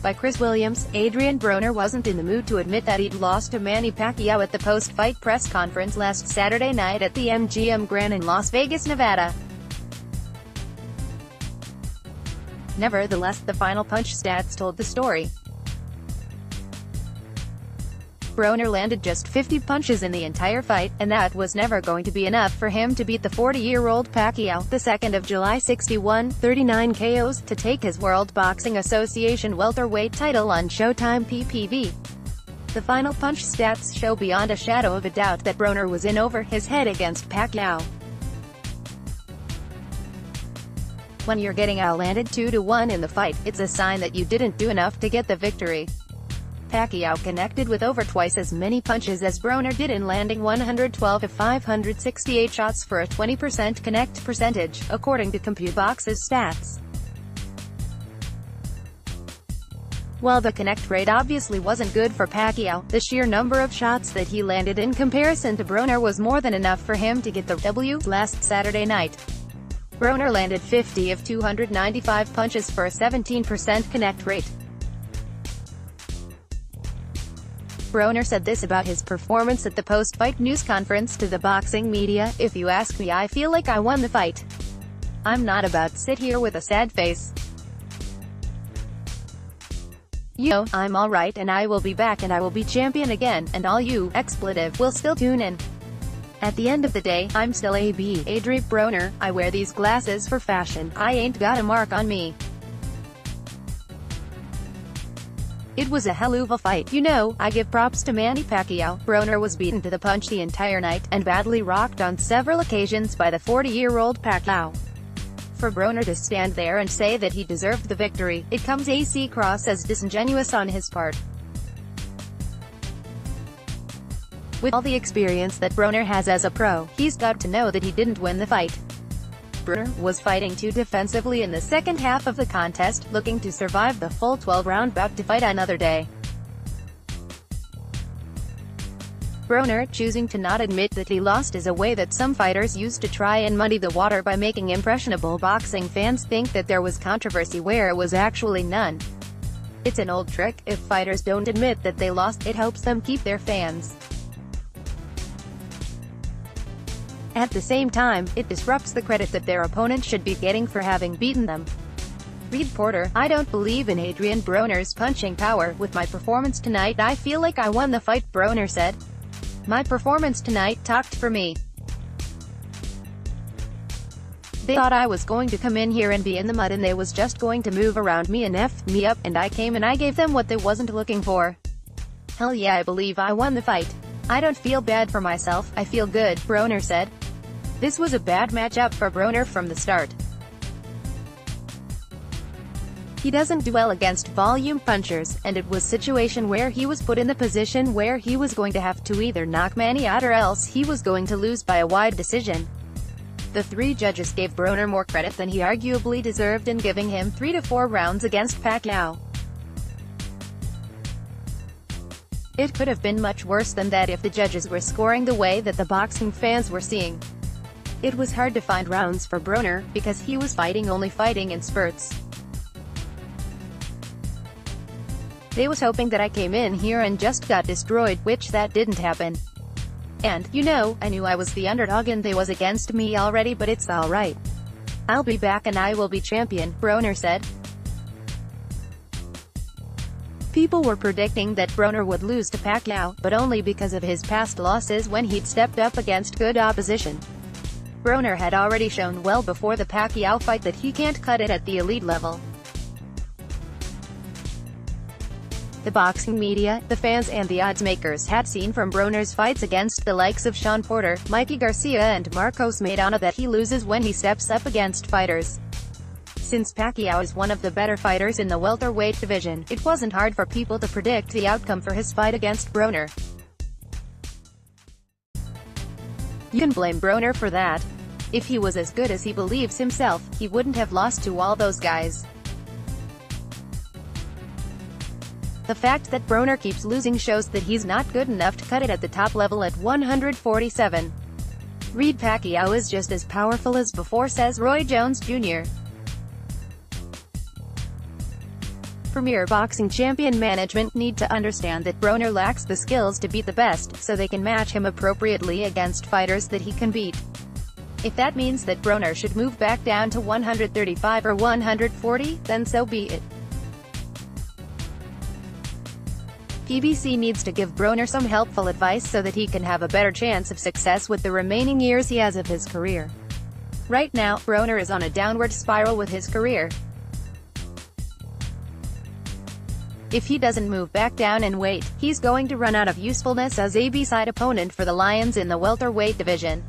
by Chris Williams, Adrien Broner wasn't in the mood to admit that he'd lost to Manny Pacquiao at the post-fight press conference last Saturday night at the MGM Grand in Las Vegas, Nevada. Nevertheless, the final punch stats told the story. Broner landed just 50 punches in the entire fight, and that was never going to be enough for him to beat the 40-year-old Pacquiao, the 2nd of July 61-39 KOs, to take his World Boxing Association welterweight title on SHOWTIME PPV. The final punch stats show beyond a shadow of a doubt that Broner was in over his head against Pacquiao. When you're getting outlanded 2-1 in the fight, it's a sign that you didn't do enough to get the victory. Pacquiao connected with over twice as many punches as Broner did in landing 112 of 568 shots for a 20% connect percentage, according to CompuBox's stats. While the connect rate obviously wasn't good for Pacquiao, the sheer number of shots that he landed in comparison to Broner was more than enough for him to get the W last Saturday night. Broner landed 50 of 295 punches for a 17% connect rate. Broner said this about his performance at the post-fight news conference to the boxing media: "If you ask me, I feel like I won the fight. I'm not about to sit here with a sad face. You know, I'm alright and I will be back and I will be champion again, and all you, expletive, will still tune in. At the end of the day, I'm still Adrien Broner. I wear these glasses for fashion. I ain't got a mark on me. It was a hell of a fight. You know, I give props to Manny Pacquiao. Broner was beaten to the punch the entire night, and badly rocked on several occasions by the 40-year-old Pacquiao. For Broner to stand there and say that he deserved the victory, it comes across as disingenuous on his part. With all the experience that Broner has as a pro, he's got to know that he didn't win the fight. Broner was fighting too defensively in the second half of the contest, looking to survive the full 12-round bout to fight another day. Broner choosing to not admit that he lost is a way that some fighters use to try and muddy the water by making impressionable boxing fans think that there was controversy where it was actually none. It's an old trick. If fighters don't admit that they lost, it helps them keep their fans. At the same time, it disrupts the credit that their opponent should be getting for having beaten them. Reed Porter: "I don't believe in Adrien Broner's punching power. With my performance tonight, I feel like I won the fight," Broner said. "My performance tonight talked for me. They thought I was going to come in here and be in the mud and they was just going to move around me and F me up, and I came and I gave them what they wasn't looking for. Hell yeah, I believe I won the fight. I don't feel bad for myself, I feel good," Broner said. This was a bad matchup for Broner from the start. He doesn't do well against volume punchers, and it was a situation where he was put in the position where he was going to have to either knock Manny out or else he was going to lose by a wide decision. The three judges gave Broner more credit than he arguably deserved in giving him 3 to 4 rounds against Pacquiao. It could have been much worse than that if the judges were scoring the way that the boxing fans were seeing. It was hard to find rounds for Broner, because he was only fighting in spurts. They was hoping that I came in here and just got destroyed, which that didn't happen. And, you know, I knew I was the underdog and they was against me already, but it's alright. I'll be back and I will be champion," Broner said. People were predicting that Broner would lose to Pacquiao, but only because of his past losses when he'd stepped up against good opposition. Broner had already shown well before the Pacquiao fight that he can't cut it at the elite level. The boxing media, the fans and the odds makers had seen from Broner's fights against the likes of Shawn Porter, Mikey Garcia and Marcos Maidana that he loses when he steps up against fighters. Since Pacquiao is one of the better fighters in the welterweight division, it wasn't hard for people to predict the outcome for his fight against Broner. You can blame Broner for that. If he was as good as he believes himself, he wouldn't have lost to all those guys. The fact that Broner keeps losing shows that he's not good enough to cut it at the top level at 147. Reed Pacquiao is just as powerful as before, says Roy Jones Jr. premier boxing champion management need to understand that Broner lacks the skills to beat the best, so they can match him appropriately against fighters that he can beat. If that means that Broner should move back down to 135 or 140, then so be it. PBC needs to give Broner some helpful advice so that he can have a better chance of success with the remaining years he has of his career. Right now, Broner is on a downward spiral with his career. If he doesn't move back down in weight, he's going to run out of usefulness as a B-side opponent for the Lions in the welterweight division.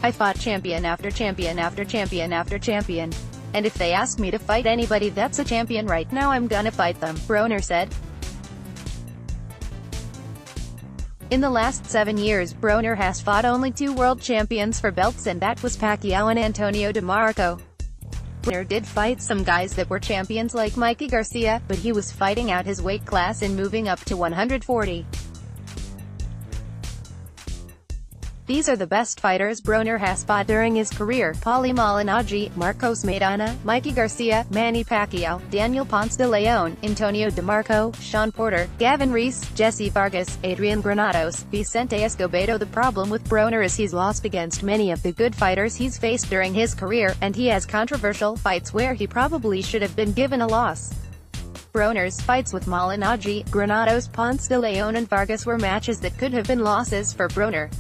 I fought champion after champion after champion after champion. And if they ask me to fight anybody that's a champion right now, I'm gonna fight them, Broner said. In the last 7 years, Broner has fought only 2 world champions for belts, and that was Pacquiao and Antonio DeMarco. Broner did fight some guys that were champions like Mikey Garcia, but he was fighting out his weight class and moving up to 140. These are the best fighters Broner has fought during his career: Paulie Malignaggi, Marcos Maidana, Mikey Garcia, Manny Pacquiao, Daniel Ponce de Leon, Antonio DeMarco, Sean Porter, Gavin Reese, Jesse Vargas, Adrien Granados, Vicente Escobedo. The problem with Broner is he's lost against many of the good fighters he's faced during his career, and he has controversial fights where he probably should have been given a loss. Broner's fights with Malignaggi, Granados, Ponce de Leon and Vargas were matches that could have been losses for Broner.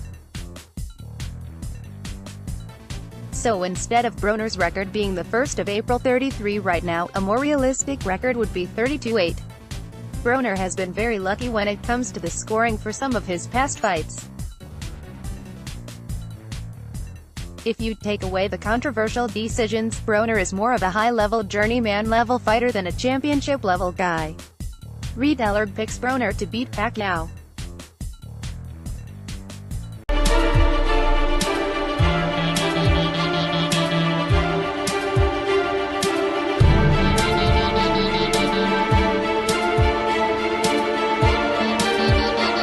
So instead of Broner's record being the 1st of April 33 right now, a more realistic record would be 32-8. Broner has been very lucky when it comes to the scoring for some of his past fights. If you take away the controversial decisions, Broner is more of a high-level journeyman-level fighter than a championship-level guy. Retailer picks Broner to beat Pacquiao.